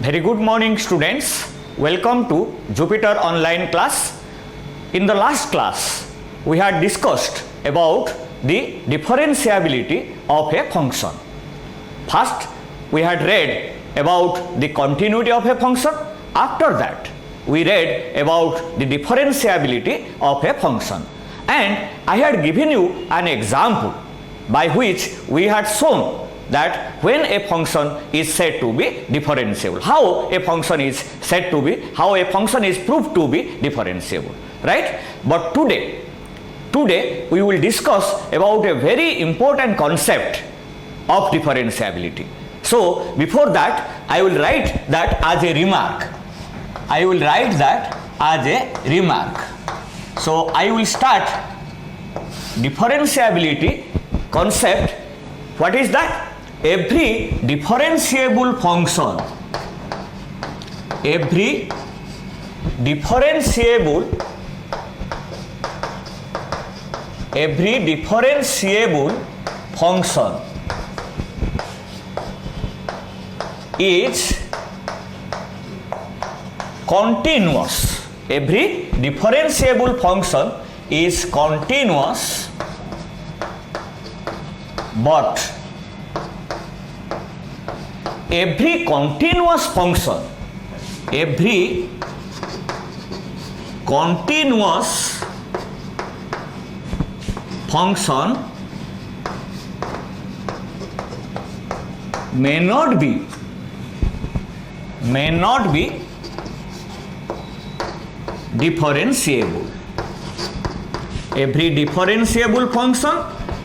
Very good morning, students. Welcome to Jupyter online class. In the last class, we had discussed about the differentiability of a function. First, we had read about the continuity of a function. After that, we read about the differentiability of a function. And I had given you an example by which we had shown that when a function is said to be differentiable, how a function is said to be, how a function is proved to be differentiable, right? But today we will discuss about a very important concept of differentiability. So before that, I will write that as a remark. So I will start differentiability concept. What is that? Every differentiable function, function is continuous. Every differentiable function is continuous, but every continuous function may not be differentiable. Every differentiable function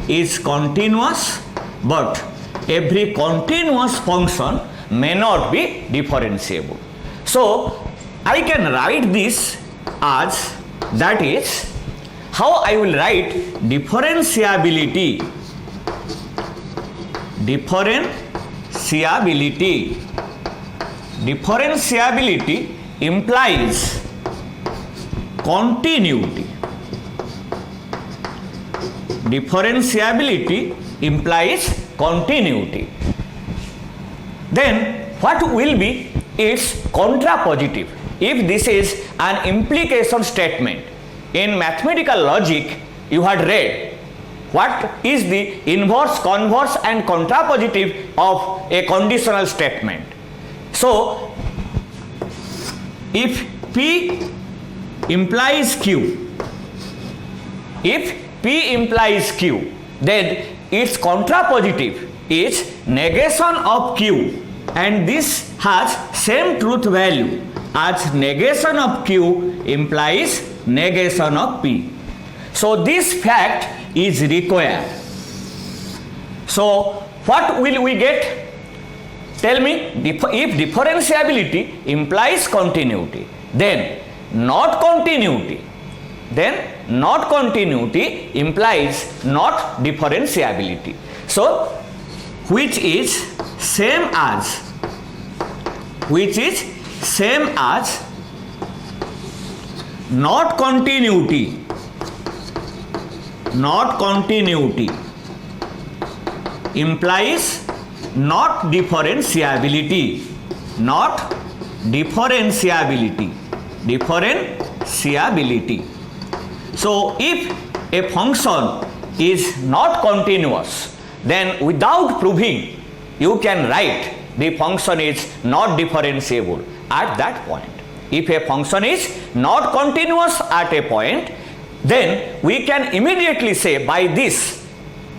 is continuous, but every continuous function may not be differentiable. So I can write this as, that is how I will write differentiability. Differentiability implies continuity. Differentiability implies continuity. Then what will be its contrapositive? If this is an implication statement, in mathematical logic you had read what is the inverse, converse and contrapositive of a conditional statement. So if P implies Q, then its contrapositive is negation of Q, and this has same truth value as negation of Q implies negation of P. So this fact is required. So what will we get? Tell me, if differentiability implies continuity, then not continuity implies not differentiability. So which is same as not continuity implies not differentiability. So if a function is not continuous, then without proving you can write the function is not differentiable at that point. If a function is not continuous at a point, then we can immediately say by this,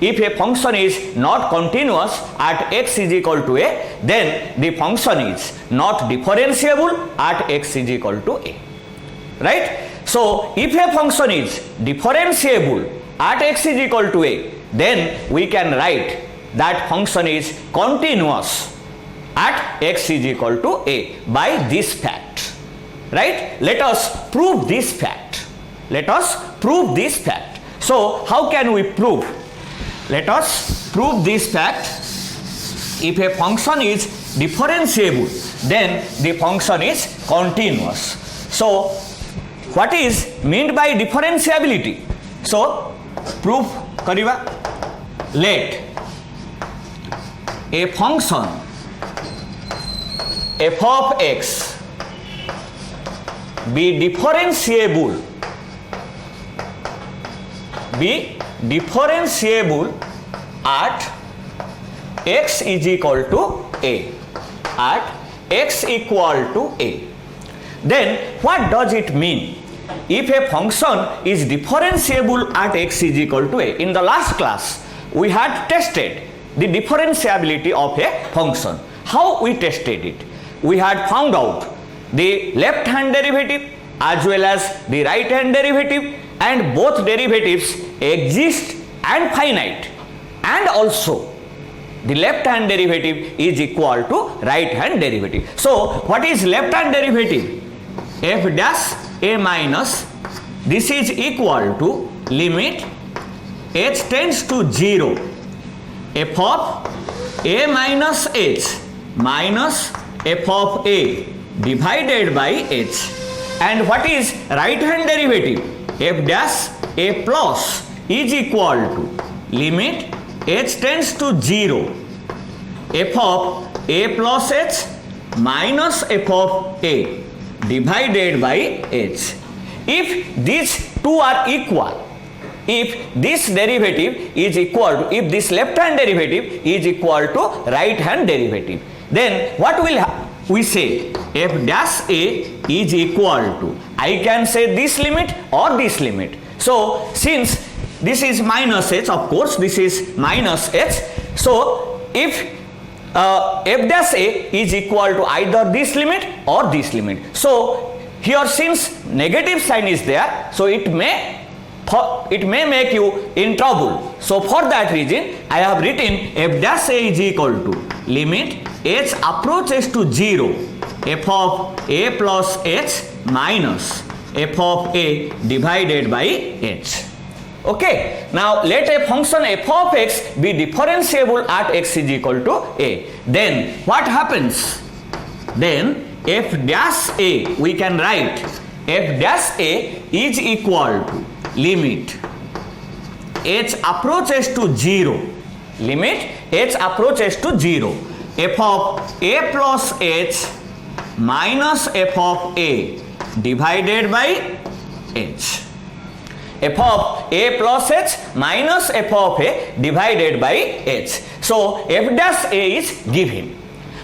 if a function is not continuous at x is equal to a, then the function is not differentiable at x is equal to a, right? So if a function is differentiable at x is equal to a, then we can write that function is continuous at x is equal to a by this fact, right? Let us prove this fact. So how can we prove? Let us prove this fact. If a function is differentiable, then the function is continuous. So what is meant by differentiability? So proof kariba. Let a function f of x be differentiable at x is equal to a, at x equal to a. Then what does it mean if a function is differentiable at x is equal to a? In the last class we had tested the differentiability of a function. How we tested it? We had found out the left hand derivative as well as the right hand derivative, and both derivatives exist and finite, and also the left hand derivative is equal to right hand derivative. So what is left hand derivative? F dash a minus, this is equal to limit h tends to 0 f of a minus h minus f of a divided by h. And what is right hand derivative? F dash a plus is equal to limit h tends to 0 f of a plus h minus f of a divided by h. If these two are equal, if this derivative is equal to, if this left hand derivative is equal to right hand derivative, then what will we say? F dash a is equal to, I can say this limit or this limit. So since this is minus h, of course this is minus h, so if f dash a is equal to either this limit or this limit, so here since negative sign is there, so it may make you in trouble. So for that reason I have written f dash a is equal to limit h approaches to 0 f of a plus h minus f of a divided by h. Okay, now let a function f of x be differentiable at x is equal to a. Then what happens? Then f dash a, we can write f dash a is equal to limit h approaches to 0, limit h approaches to 0 f of a plus h minus f of a divided by h. F of a plus h minus f of a divided by h. So f dash a is given.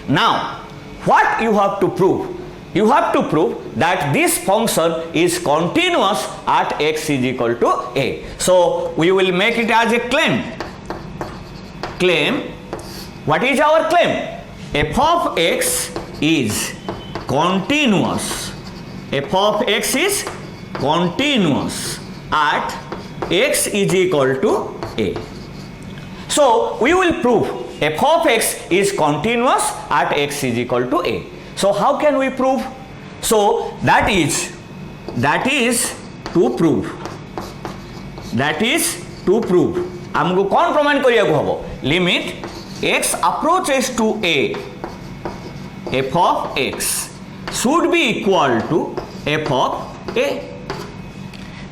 Now what you have to prove? You have to prove that this function is continuous at x is equal to a. So we will make it as a claim. Claim. What is our claim? F of x is continuous. F of x is continuous at x is equal to a. So we will prove f of x is continuous at x is equal to a. So how can we prove? So that is to prove. That is to prove. हमको कौन प्रमाण करिया को हबो? Limit x approaches to a, f of x should be equal to f of a.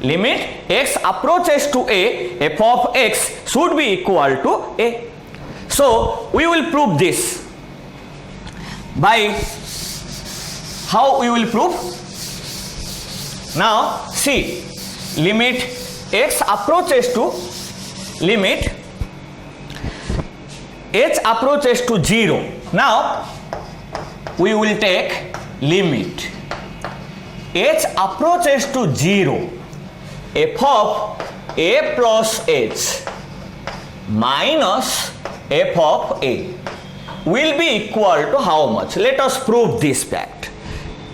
Limit x approaches to a, f of x should be equal to a. So we will prove this by how we will prove? Now see, limit x approaches to, limit h approaches to 0. Now we will take limit h approaches to 0 f of a plus h minus f of a will be equal to how much? Let us prove this fact.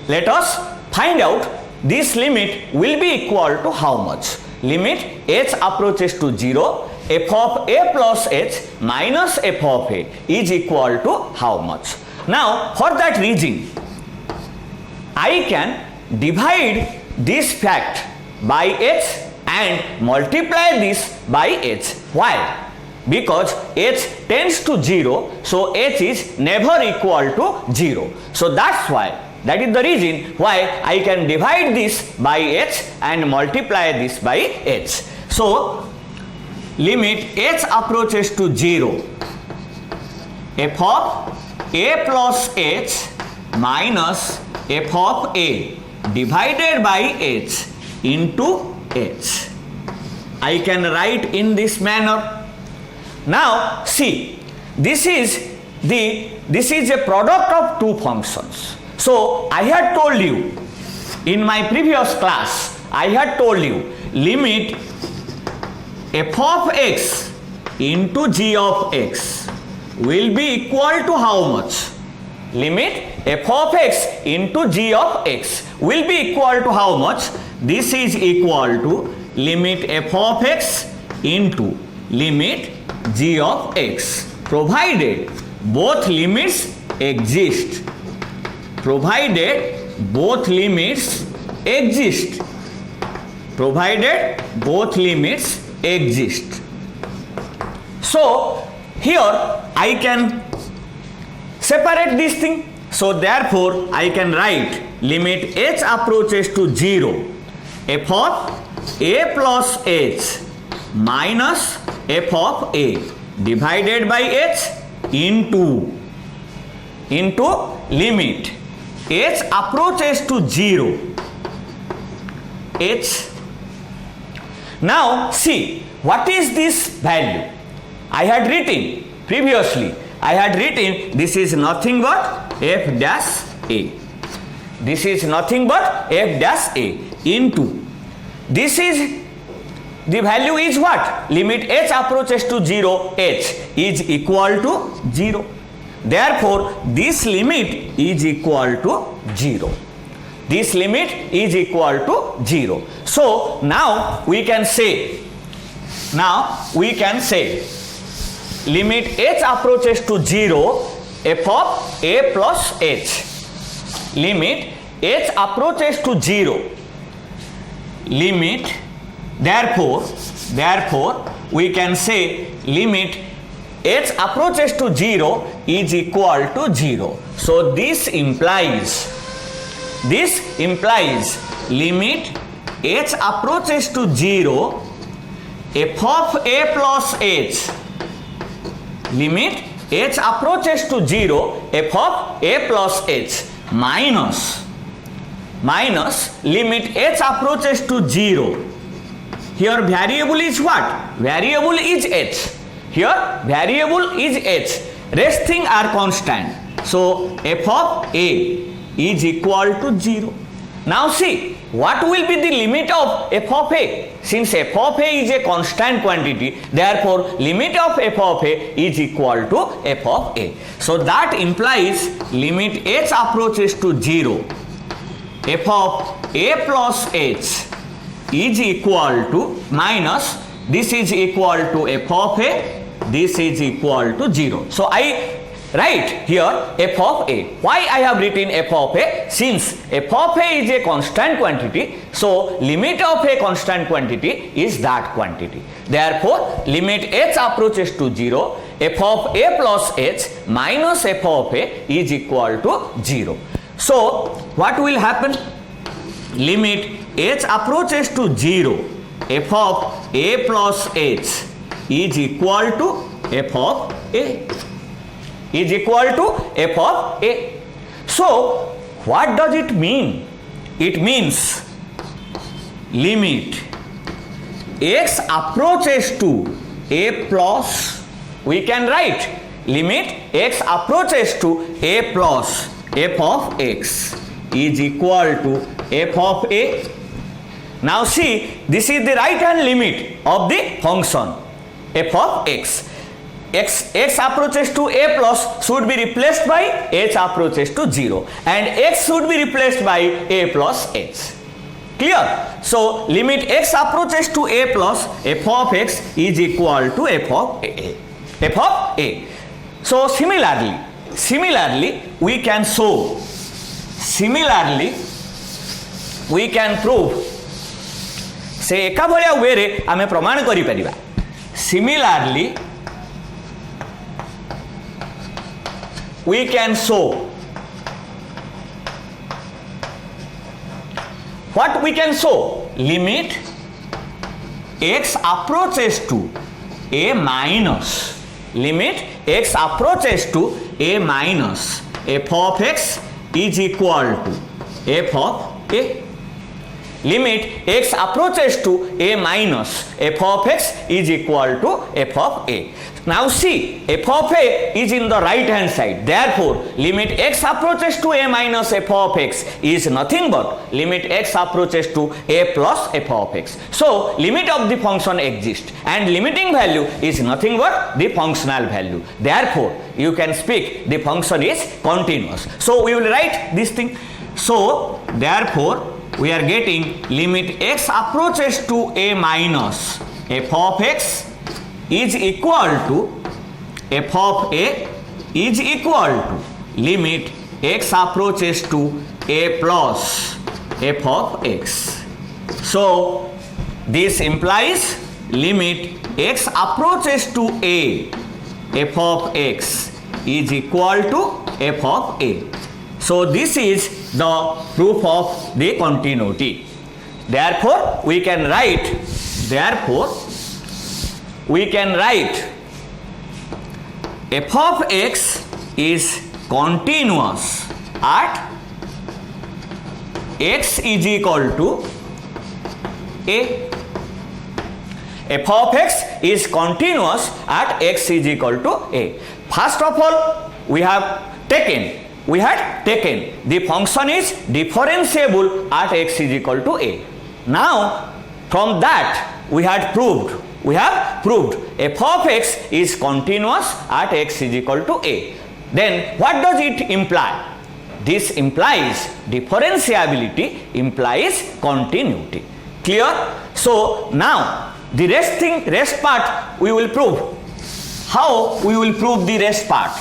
Let us find out this limit will be equal to how much? Limit h approaches to 0 f of a plus h minus f of a is equal to how much? Now for that reason I can divide this fact by h and multiply this by h. Why? Because h tends to 0, so h is never equal to 0. So that's why, that is the reason why I can divide this by h and multiply this by h. So limit h approaches to 0 f of a plus h minus f of a divided by h into h. I can write in this manner. Now see, this is a product of two functions. So I had told you in my previous class, I had told you limit f of x into g of x will be equal to how much? Limit f of x into g of x will be equal to how much? This is equal to limit f of x into limit g of x, provided both limits exist. Provided both limits exist. Provided both limits exist. So here I can separate this thing. So therefore I can write limit h approaches to 0, f of a plus h minus f of a divided by h into limit h approaches to 0 h. Now see, what is this value? I had written previously, I had written this is nothing but f dash a. This is nothing but f dash a into, this is, the value is what? Limit h approaches to 0, h is equal to 0. Therefore this limit is equal to 0. This limit is equal to 0. So now we can say limit h approaches to 0, f of a plus h. Limit h approaches to 0. Limit, therefore we can say lit h approaches to 0 is equal to 0. So this implies limit h approaches to 0, f of a plus h. Limit h approaches to 0, f of a plus h minus limit h approaches to 0. Here variable is what? Variable is h. Here variable is h. Rest thing are constant. So f of a is equal to 0. Now see, what will be the limit of f of a? Since f of a is a constant quantity, therefore limit of f of a is equal to f of a. So that implies limit h approaches to 0, f of a plus h is equal to minus, this is equal to f of a, this is equal to 0. So I write here f of a. Why I have written f of a? Since f of a is a constant quantity, so limit of a constant quantity is that quantity. Therefore limit h approaches to 0, f of a plus h minus f of a is equal to 0. So what will happen? Limit h approaches to 0, f of a plus h is equal to f of a. Is equal to f of a. So what does it mean? It means limit x approaches to a plus, we can write limit x approaches to a plus f of x is equal to f of a. Now see, this is the right hand limit of the function f of x. X approaches to a plus should be replaced by h approaches to 0, and x should be replaced by a plus h. Clear? So limit x approaches to a plus f of x is equal to f of a. F of a. So similarly we can show, we can prove, से एका भलिया वे रे आमे प्रमाण करि परिबा. Similarly we can show, what we can show? Limit x approaches to a minus, limit x approaches to a minus f of x is equal to f of a. Limit x approaches to a minus f of x is equal to f of a. Now see, f of a is in the right hand side, therefore limit x approaches to a minus f of x is nothing but limit x approaches to a plus f of x. So limit of the function exists and limiting value is nothing but the functional value, therefore you can speak the function is continuous. So we will write this thing. So therefore we are getting limit x approaches to a minus f of x is equal to f of a is equal to limit x approaches to a plus f of x. So this implies limit x approaches to a f of x is equal to f of a. So this is the proof of the continuity. Therefore we can write f of x is continuous at x is equal to a. F of x is continuous at x is equal to a. First of all, we had taken the function is differentiable at x is equal to a. Now from that we have proved f of x is continuous at x is equal to a. Then what does it imply? This implies differentiability implies continuity. Clear? So now the rest part we will prove. How we will prove the rest part?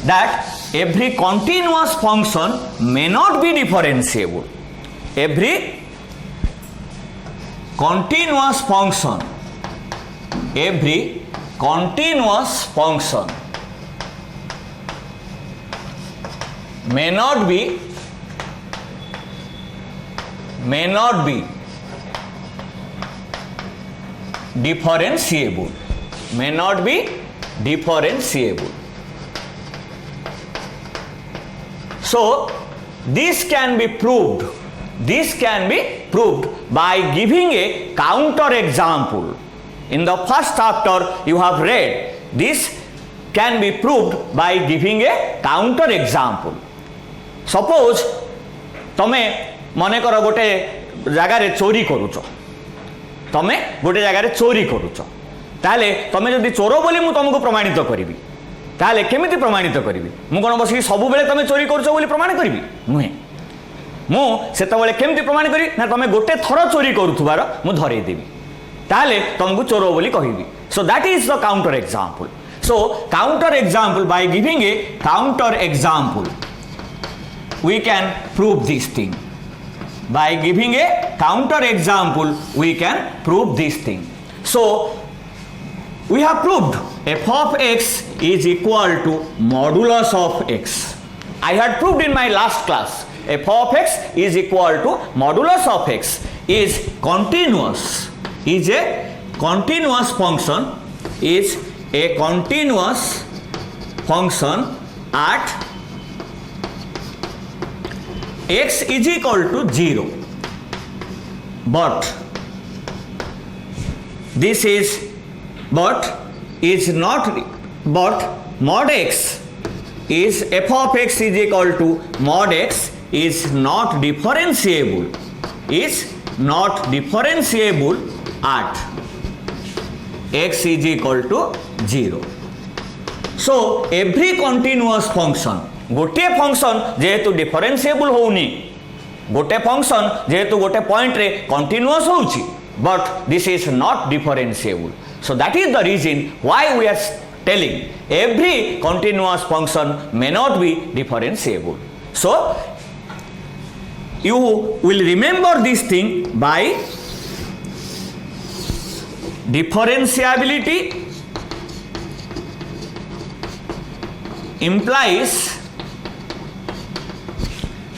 That every continuous function may not be differentiable. Every continuous function may not be differentiable. So this can be proved by giving a counter example. In the first chapter you have read, this can be proved by giving a counter example. Suppose तमे मने कर गोटे जगार चोरी करुच, तमे गोटे जगार चोरी करुच, ताले तमे जदि चोर बोली मु तुमको प्रमाणित करी, ताले केमिति प्रमाणित करी? मु कोन बसी सबु बेले तमे चोरी करुच बोली प्रमाण करी नुहे। मु सेतबेले केमिति प्रमाण करी ना तमे गोटे थर चोरी करुथुबार मु धरै देबी, ताले तुमको चोर बोली कहिबी. So that is the counter example. So counter example, by giving a counter example we can prove this thing. By giving a counter example we can prove this thing. So we have proved f of x is equal to modulus of x. I had proved in my last class f of x is equal to modulus of x is continuous, is a continuous function, is a continuous function at x is equal to 0, but this is not, but mod x is f of x is equal to mod x is not differentiable, at x is equal to 0. So every continuous function, गोटे function जेहेतु differentiable होउनी, गोटे function जेहेतु गोटे point रे continuous होउची, but this is not differentiable. So that is the reason why we are telling every continuous function may not be differentiable. So you will remember this thing by differentiability implies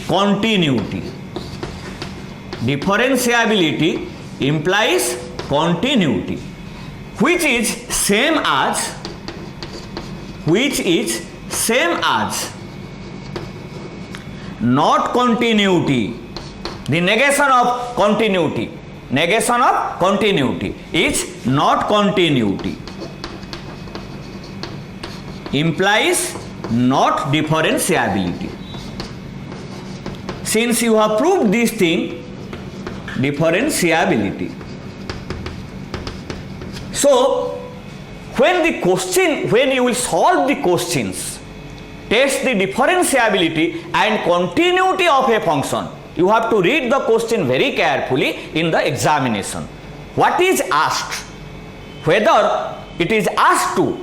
continuity. Differentiability implies continuity, which is same as not continuity. The negation of continuity. Negation of continuity is not continuity. Implies not differentiability. Since you have proved this thing, differentiability. So, when you will solve the questions, test the differentiability and continuity of a function, you have to read the question very carefully in the examination. What is asked? Whether it is asked to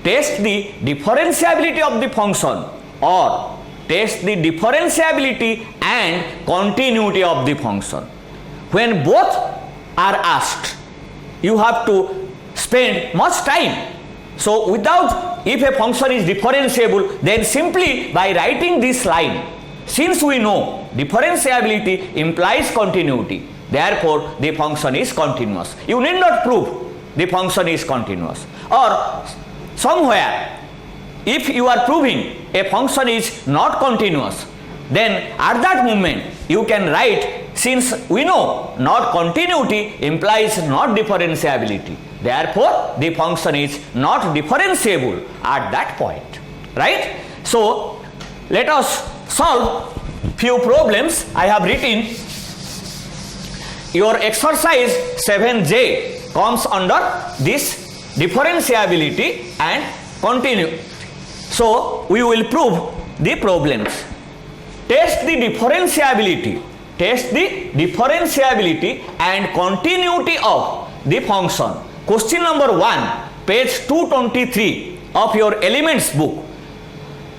test the differentiability of the function or test the differentiability and continuity of the function. When both are asked, you have to spend much time. So if a function is differentiable, then simply by writing this line, since we know differentiability implies continuity, therefore the function is continuous. You need not prove the function is continuous. Or somewhere, if you are proving a function is not continuous, then at that moment you can write, since we know not continuity implies not differentiability, therefore the function is not differentiable at that point, right? So let us solve few problems. I have written your exercise 7J comes under this differentiability and continuity. So we will prove the problems. Test the differentiability. Test the differentiability and continuity of the function. Question number 1, page 223 of your elements book.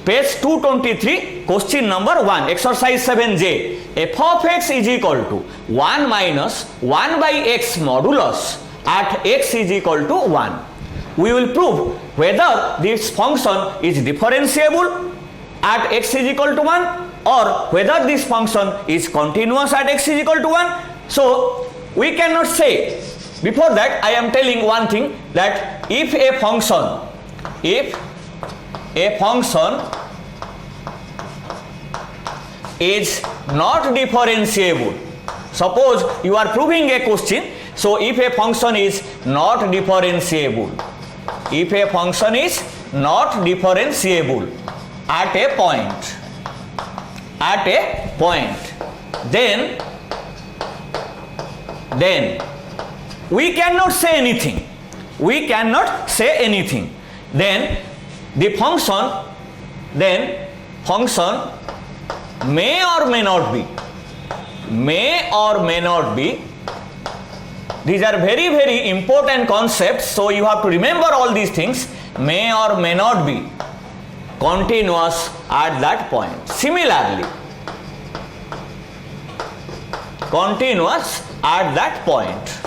Page 223, question number 1, exercise 7J. F of x is equal to 1 minus 1 by x modulus at x is equal to 1. We will prove whether this function is differentiable at x is equal to 1 or whether this function is continuous at x is equal to 1. So we cannot say. Before that, I am telling one thing, that if a function is not differentiable, suppose you are proving a question, so if a function is not differentiable, if a function is not differentiable at a point, then we cannot say anything. Then the function may or may not be. These are very, very important concepts, so you have to remember all these things. May or may not be continuous at that point. Similarly, continuous at that point.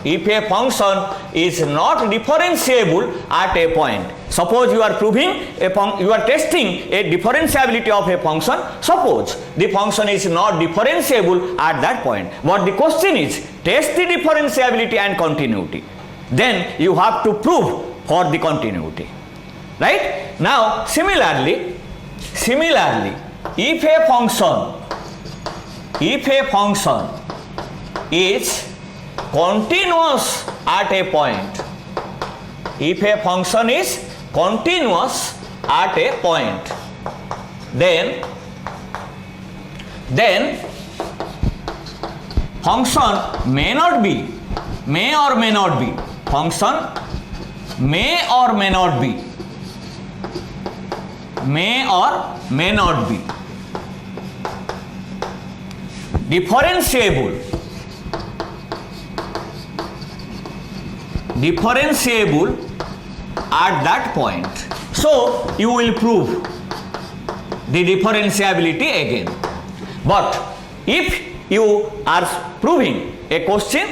If a function is not differentiable at a point, suppose you are you are testing a differentiability of a function, suppose the function is not differentiable at that point. What the question is, test the differentiability and continuity. Then you have to prove for the continuity. Right? Now, similarly, if a function is continuous at a point, if a function is continuous at a point, then function may or may not be, function may or may not be differentiable at that point. So you will prove the differentiability again. But if you are proving a question,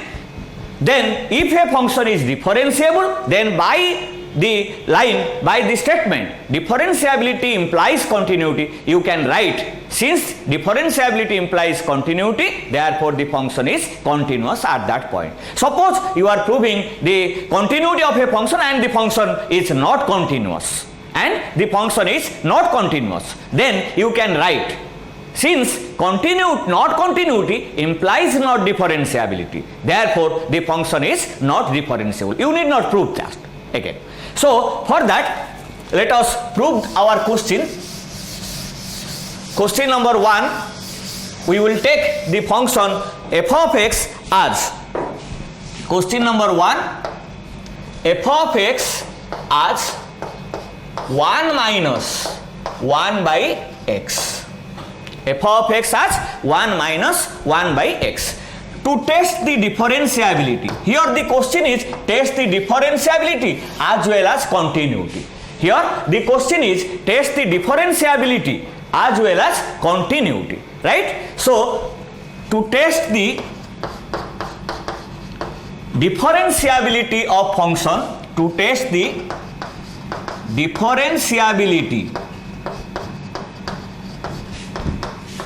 then if a function is differentiable, then by the statement differentiability implies continuity, you can write, since differentiability implies continuity, therefore the function is continuous at that point. Suppose you are proving the continuity of a function and the function is not continuous, then you can write Since not continuity implies not differentiability, therefore the function is not differentiable. You need not prove that again. So for that, let us prove our question. Question number 1, we will take the function f of x as, question number 1, f of x as 1 minus 1 by x. F of x as 1 minus 1 by x. To test the differentiability, here the question is test the differentiability as well as continuity. Here the question is test the differentiability as well as continuity, right? So to test the differentiability of function, to test the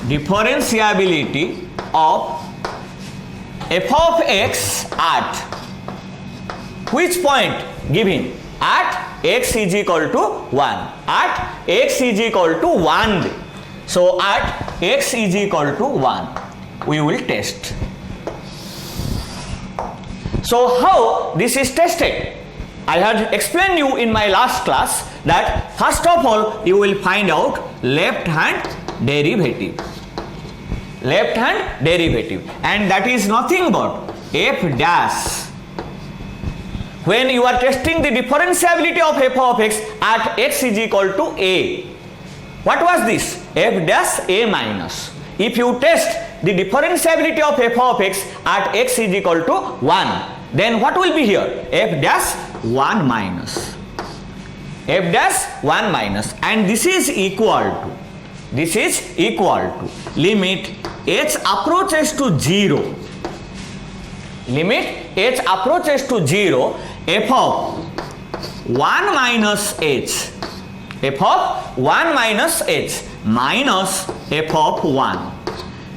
differentiability of f of x at which point given? At x is equal to 1. At x is equal to 1. So at x is equal to 1, we will test. So how this is tested? I had explained you in my last class that first of all you will find out left hand derivative. Left hand derivative, and that is nothing but f dash. When you are testing the differentiability of f of x at x is equal to a, what was this? F dash a minus. If you test the differentiability of f of x at x is equal to 1, then what will be here? F dash 1 minus. F dash 1 minus, and this is equal to limit h approaches to 0. Limit h approaches to 0, f of 1 minus h, f of 1 minus h minus f of 1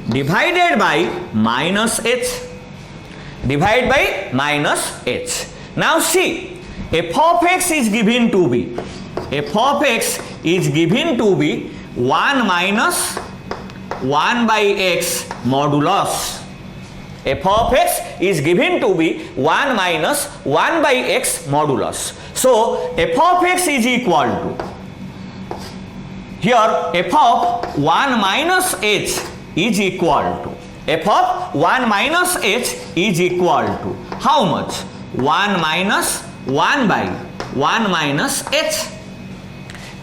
divided by minus h, divided by minus h. Now see, f of x is given to be 1 minus 1 by x modulus. F of x is given to be 1 minus 1 by x modulus. So f of x is equal to, here f of 1 minus h is equal to, f of 1 minus h is equal to how much? 1 minus 1 by 1 minus h.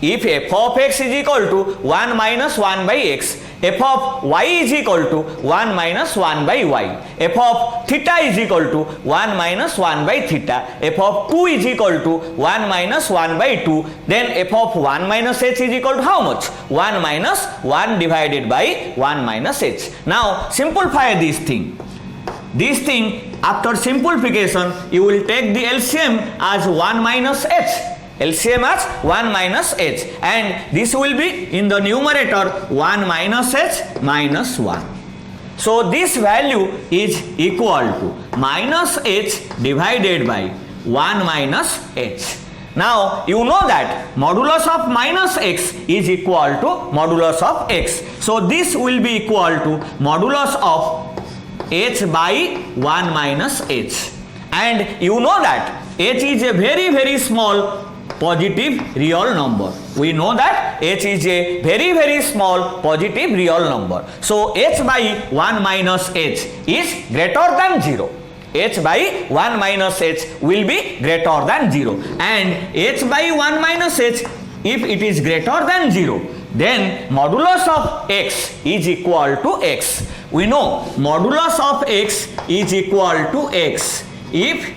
If f of x is equal to 1 minus 1 by x, f of y is equal to 1 minus 1 by y, f of theta is equal to 1 minus 1 by theta, f of 2 is equal to 1 minus 1 by 2, then f of 1 minus h is equal to how much? 1 minus 1 divided by 1 minus h. Now simplify this thing. This thing, after simplification, you will take the LCM as 1 minus h. LCM as 1 minus h, and this will be in the numerator 1 minus h minus 1. So this value is equal to minus h divided by 1 minus h. Now you know that modulus of minus x is equal to modulus of x. So this will be equal to modulus of h by 1 minus h, and you know that h is a very small positive real number. We know that h is a very small positive real number. So h by 1 minus h is greater than 0. H by 1 minus h will be greater than 0, and h by 1 minus h, if it is greater than 0, then modulus of x is equal to x. We know modulus of x is equal to x if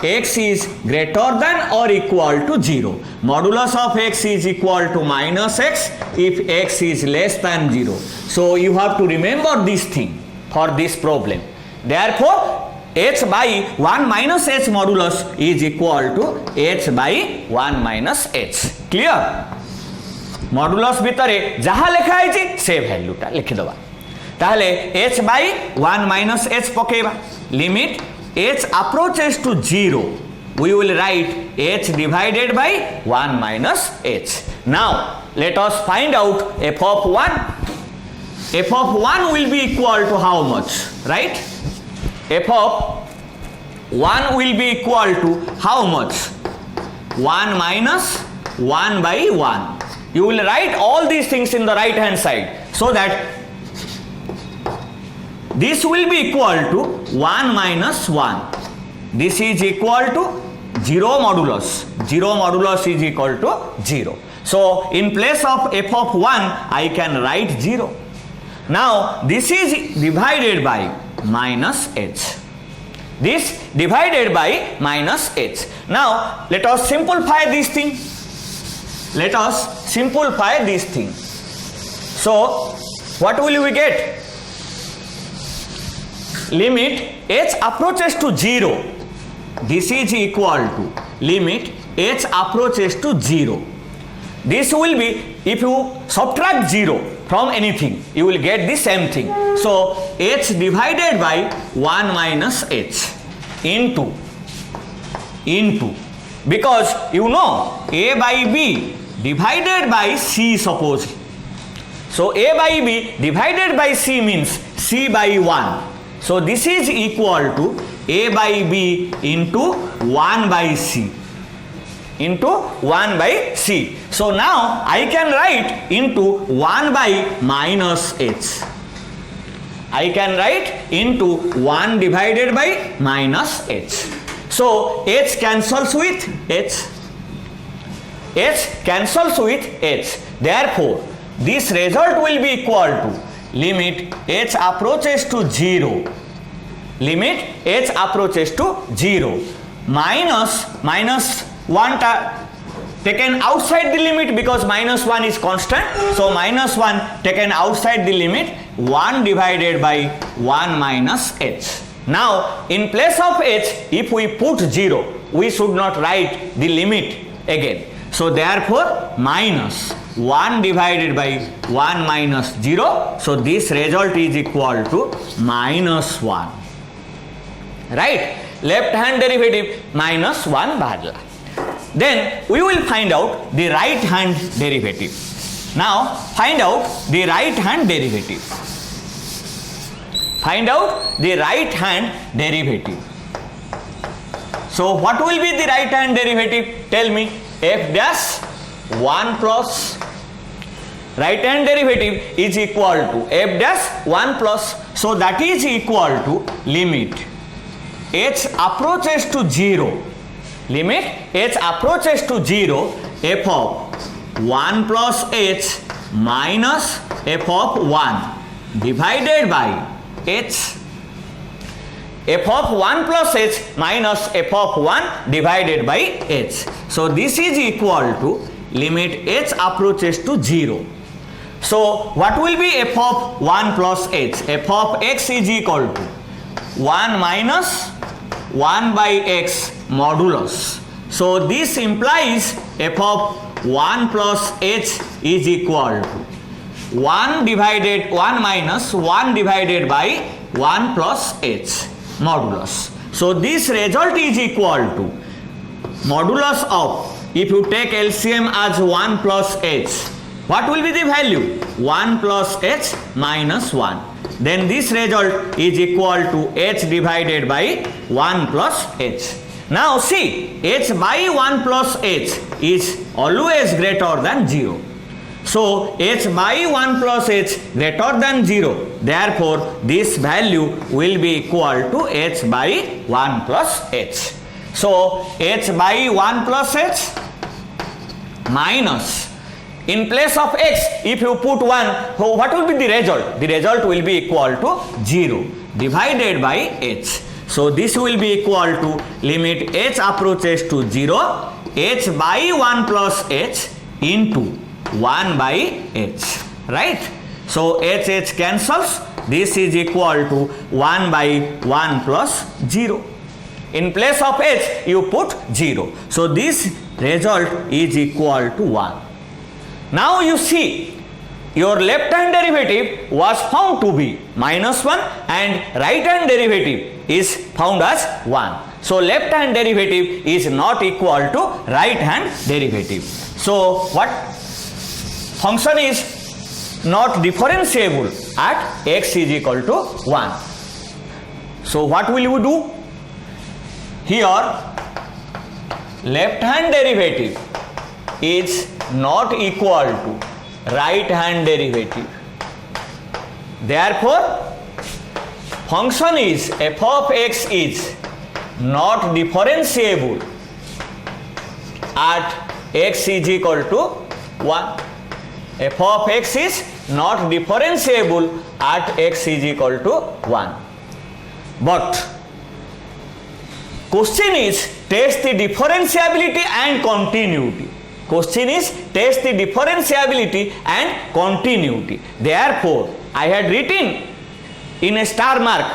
x is greater than or equal to 0. Modulus of x is equal to minus x if x is less than 0. So you have to remember this thing for this problem. Therefore h by 1 minus h modulus is equal to h by 1 minus h. Clear? Modulus भितरे जहाँ लिखा है जी से वैल्यूटा लिखि दबा, ताहले h by 1 minus h पकेबा, limit h approaches to 0, we will write h divided by 1 minus h. Now let us find out f of 1. f of 1 will be equal to how much, right? F of 1 will be equal to how much? 1 minus 1 by 1. You will write all these things in the right hand side so that this will be equal to 1 minus 1. This is equal to 0 modulus. 0 modulus is equal to 0. So in place of f of 1, I can write 0. Now this is divided by minus h. This divided by minus h. Now let us simplify this thing. Let us simplify this thing. So what will we get? Limit h approaches to 0. This is equal to limit h approaches to 0. This will be, if you subtract 0 from anything, you will get the same thing. So h divided by 1 minus h into because you know a by b divided by c, suppose. So a by b divided by c means c by 1. So this is equal to a by b into 1 by c. Into 1 by c. So now I can write into 1 by minus h. I can write into 1 divided by minus h. So h cancels with h. H cancels with h. Therefore, this result will be equal to limit h approaches to 0. Limit h approaches to 0. Minus 1 taken outside the limit because minus 1 is constant. So minus 1 taken outside the limit, 1 divided by 1 minus h. Now in place of h, if we put 0, we should not write the limit again. So therefore minus 1 divided by 1 minus 0. So this result is equal to minus 1. Right? Left hand derivative minus 1 badla. Then we will find out the right hand derivative. Now find out the right hand derivative. Find out the right hand derivative. So what will be the right hand derivative? Tell me. F dash 1 plus right hand derivative is equal to f dash 1 plus. So that is equal to limit h approaches to 0. Limit h approaches to 0, f of 1 plus h minus f of 1 divided by h. F of 1 plus h minus f of 1 divided by h. So this is equal to limit h approaches to 0. So what will be f of 1 plus h? F of x is equal to 1 minus 1 by x modulus. So this implies f of 1 plus h is equal to 1 minus 1 divided by 1 plus h modulus. So this result is equal to modulus of, if you take LCM as 1 plus h, what will be the value? 1 plus h minus 1. Then this result is equal to h divided by 1 plus h. Now see, h by 1 plus h is always greater than 0. So h by 1 plus h greater than 0. Therefore this value will be equal to h by 1 plus h. So h by 1 plus h minus, in place of x, if you put 1, so what will be the result? The result will be equal to 0 divided by h. So this will be equal to limit h approaches to 0, h by 1 plus h into 1 by h. Right? So h cancels. This is equal to 1 by 1 plus 0. In place of h, you put 0. So this result is equal to 1. Now you see, your left hand derivative was found to be minus 1 and right hand derivative is found as 1. So left hand derivative is not equal to right hand derivative. So what function is not differentiable? at x is equal to 1. So what will we do? Here left hand derivative is not equal to right hand derivative. Therefore function is f of x is not differentiable at x is equal to 1. F of x is not differentiable at x is equal to 1. But question is test the differentiability and continuity. Question is test the differentiability and continuity. Therefore I had written in a star mark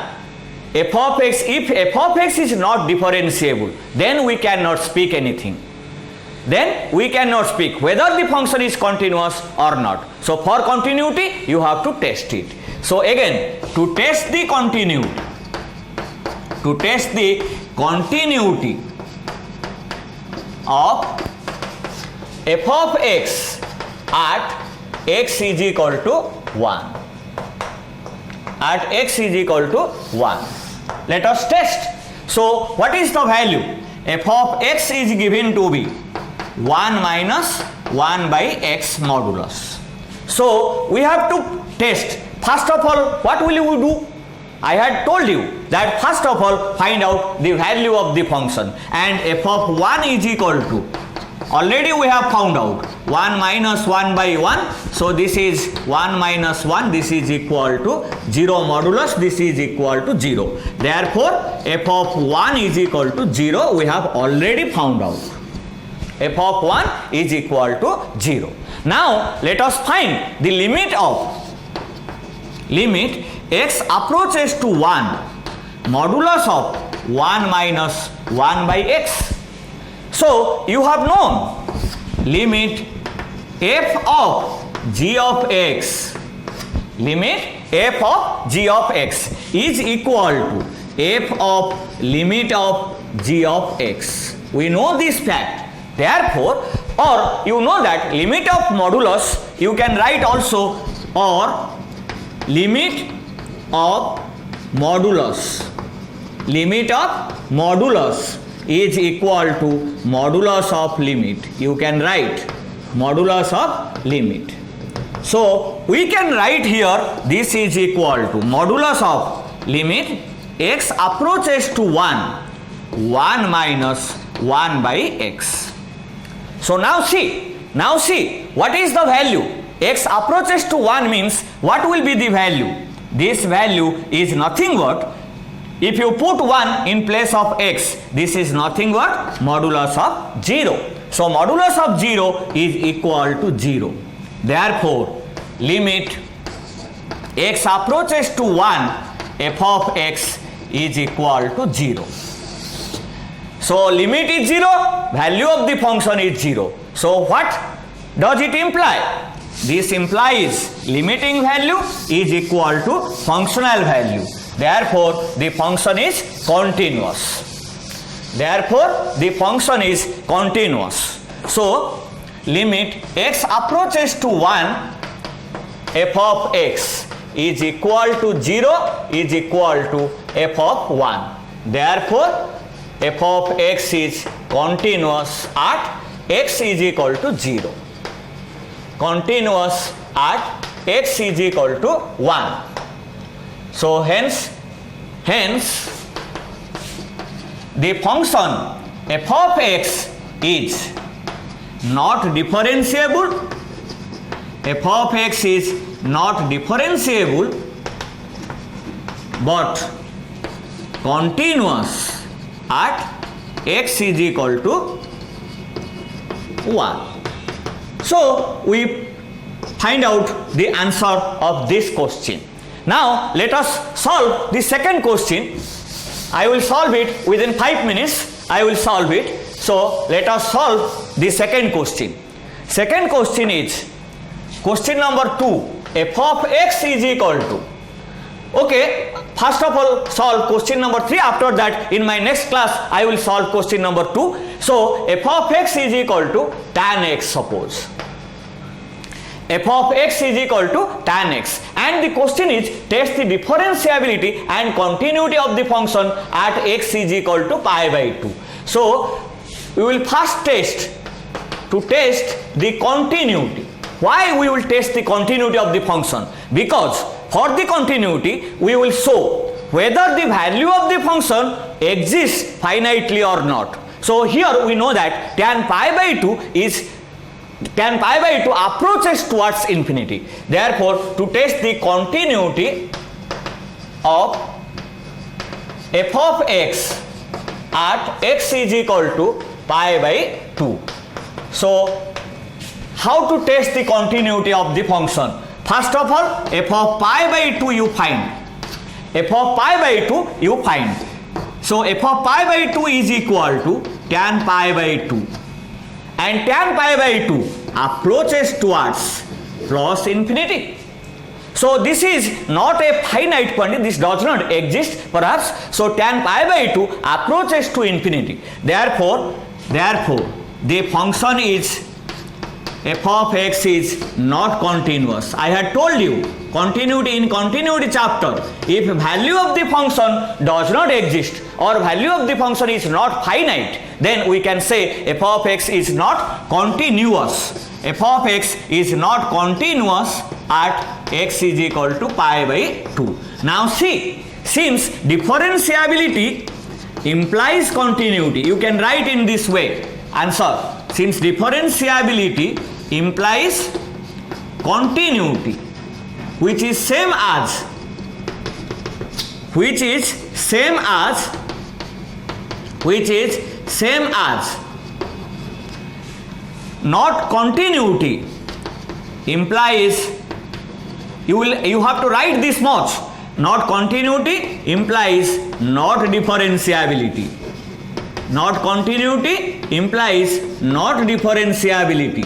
f of x. If f of x is not differentiable, then we cannot speak anything. Then we cannot speak whether the function is continuous or not. So for continuity you have to test it. So again, to test the continuity of f of x at x is equal to 1. At x is equal to 1. Let us test. So what is the value? F of x is given to be 1 minus 1 by x modulus. So we have to test. First of all, what will you do? I had told you that first of all find out the value of the function, and f of 1 is equal to, already we have found out 1 minus 1 by 1. So this is 1 minus 1, this is equal to 0 modulus, this is equal to 0. Therefore f of 1 is equal to 0, we have already found out. F of 1 is equal to 0. Now let us find the limit x approaches to 1 modulus of 1 minus 1 by x. So you have known limit f of g of x, limit f of g of x is equal to f of limit of g of x. We know this fact. Therefore, or you know that limit of modulus you can write also, or limit of modulus is equal to modulus of limit. You can write modulus of limit. So we can write here this is equal to modulus of limit x approaches to 1 minus 1 by x. So now see what is the value. X approaches to 1 means what will be the value? This value is nothing but, if you put 1 in place of x, this is nothing but modulus of 0. So modulus of 0 is equal to 0. Therefore limit x approaches to 1 f of x is equal to 0. So limit is 0, value of the function is 0. So what does it imply? This implies limiting value is equal to functional value. Therefore the function is continuous. So limit x approaches to 1 f of x is equal to 0 is equal to f of 1. Therefore f of x is continuous at x is equal to 0. Continuous at x is equal to 1. So hence the function f of x is not differentiable. F of x is not differentiable but continuous at x is equal to 1. So we find out the answer of this question. Now let us solve the second question. I will solve it within 5 minutes. I will solve it. So let us solve the second question. Second question is question number 2. F of x is equal to. Okay, first of all solve question number 3. After that in my next class I will solve question number 2. So f of x is equal to tan x, suppose. f of x is equal to tan x, and the question is test the differentiability and continuity of the function at x is equal to pi by 2. So we will first test the continuity. Why we will test the continuity of the function? Because for the continuity we will show whether the value of the function exists finitely or not. So here we know that tan pi by 2 approaches towards infinity. Therefore, to test the continuity of f of x at x is equal to pi by 2. So how to test the continuity of the function? First of all, f of pi by 2 you find. F of pi by 2 you find. So f of pi by 2 is equal to tan pi by 2. And tan pi by 2 approaches towards plus infinity. So this is not a finite quantity, this does not exist perhaps. So tan pi by 2 approaches to infinity. Therefore the function is f of x is not continuous. I had told you in continuity chapter, if value of the function does not exist or value of the function is not finite, then we can say f of x is not continuous. F of x is not continuous at x is equal to pi by 2. Now see, since differentiability implies continuity, you can write in this way. Answer: since differentiability implies continuity, which is same as not continuity implies, you have to write this much, not continuity implies not differentiability. Not continuity implies not differentiability.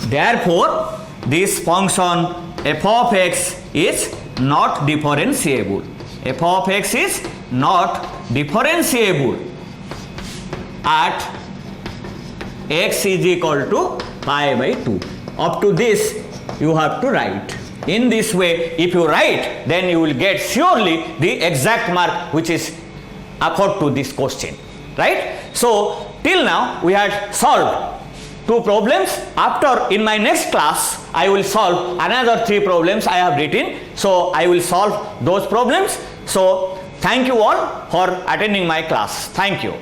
Therefore, this function f of x is not differentiable. F of x is not differentiable at x is equal to pi by 2. Up to this you have to write. In this way, if you write, then you will get surely the exact mark which is according to this question, right? So till now we had solved 2 problems. After, in my next class, I will solve another 3 problems I have written. So I will solve those problems. So thank you all for attending my class. Thank you.